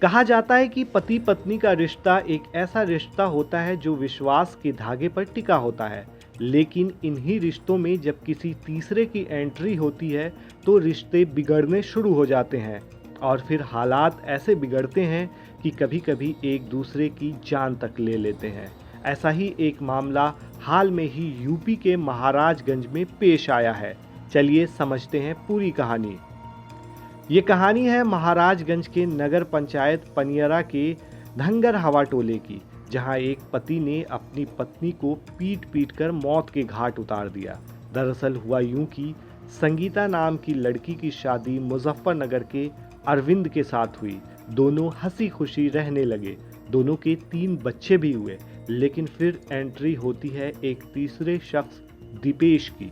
कहा जाता है कि पति पत्नी का रिश्ता एक ऐसा रिश्ता होता है जो विश्वास के धागे पर टिका होता है, लेकिन इन्हीं रिश्तों में जब किसी तीसरे की एंट्री होती है तो रिश्ते बिगड़ने शुरू हो जाते हैं और फिर हालात ऐसे बिगड़ते हैं कि कभी कभी एक दूसरे की जान तक ले लेते हैं। ऐसा ही एक मामला हाल में ही यूपी के महाराजगंज में पेश आया है। चलिए समझते हैं पूरी कहानी। ये कहानी है महाराजगंज के नगर पंचायत पनियरा के धंगर हवा टोले की, जहां एक पति ने अपनी पत्नी को पीट पीट कर मौत के घाट उतार दिया। दरअसल हुआ यूं कि संगीता नाम की लड़की की शादी मुजफ्फरनगर के अरविंद के साथ हुई। दोनों हंसी खुशी रहने लगे, दोनों के 3 बच्चे भी हुए। लेकिन फिर एंट्री होती है एक तीसरे शख्स दीपेश की।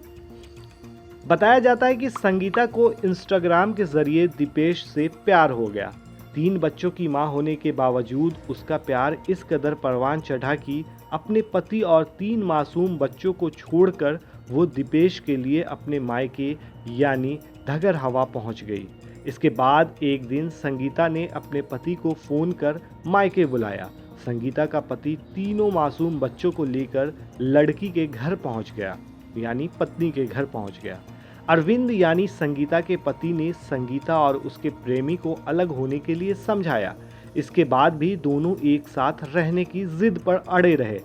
बताया जाता है कि संगीता को इंस्टाग्राम के जरिए दीपेश से प्यार हो गया। 3 बच्चों की मां होने के बावजूद उसका प्यार इस कदर परवान चढ़ा कि अपने पति और 3 मासूम बच्चों को छोड़कर वो दीपेश के लिए अपने मायके यानी धगर हवा पहुंच गई। इसके बाद एक दिन संगीता ने अपने पति को फोन कर मायके बुलाया। संगीता का पति तीनों मासूम बच्चों को लेकर लड़की के घर पहुंच गया, यानी पत्नी के घर पहुंच गया। अरविंद यानी संगीता के पति ने संगीता और उसके प्रेमी को अलग होने के लिए समझाया। इसके बाद भी दोनों एक साथ रहने की जिद पर अड़े रहे।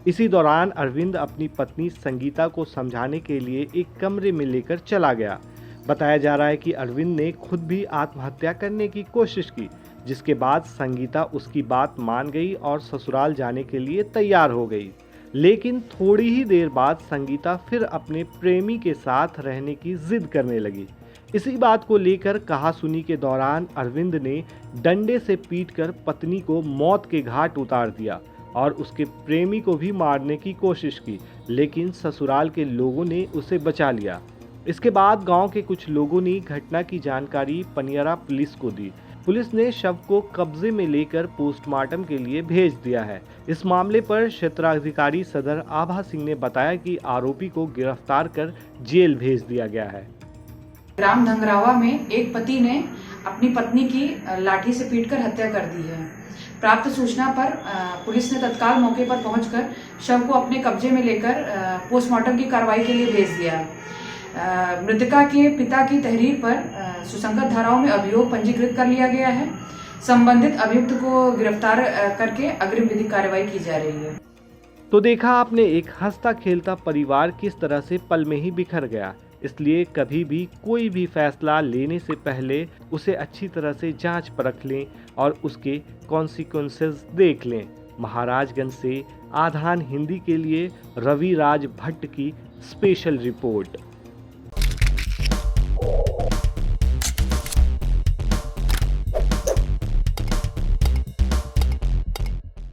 इसी दौरान अरविंद अपनी पत्नी संगीता को समझाने के लिए एक कमरे में लेकर चला गया। बताया जा रहा है कि अरविंद ने खुद भी आत्महत्या करने की कोशिश की, जिसके बाद संगीता उसकी बात मान गई और ससुराल जाने के लिए तैयार हो गई। लेकिन थोड़ी ही देर बाद संगीता फिर अपने प्रेमी के साथ रहने की जिद करने लगी। इसी बात को लेकर कहासुनी के दौरान अरविंद ने डंडे से पीटकर पत्नी को मौत के घाट उतार दिया और उसके प्रेमी को भी मारने की कोशिश की, लेकिन ससुराल के लोगों ने उसे बचा लिया। इसके बाद गांव के कुछ लोगों ने घटना की जानकारी पनियरा पुलिस को दी। पुलिस ने शव को कब्जे में लेकर पोस्टमार्टम के लिए भेज दिया है। इस मामले पर क्षेत्राधिकारी सदर आभा सिंह ने बताया कि आरोपी को गिरफ्तार कर जेल भेज दिया गया है। ग्राम धंगरावा में एक पति ने अपनी पत्नी की लाठी से पीटकर हत्या कर दी है। प्राप्त सूचना पर पुलिस ने तत्काल मौके पर पहुंचकर शव को अपने कब्जे में लेकर पोस्टमार्टम की कार्रवाई के लिए भेज दिया। मृतका के पिता की तहरीर पर सुसंगत धाराओं में अभियोग पंजीकृत कर लिया गया है। संबंधित अभियुक्त को गिरफ्तार करके अग्रिम विधिक कार्रवाई की जा रही है। तो देखा आपने, एक हंसता खेलता परिवार किस तरह से पल में ही बिखर गया। इसलिए कभी भी कोई भी फैसला लेने से पहले उसे अच्छी तरह से जांच परख लें और उसके कॉन्सिक्वेंसेस देख लें। महाराजगंज से आधान हिंदी के लिए रवि राज भट्ट की स्पेशल रिपोर्ट।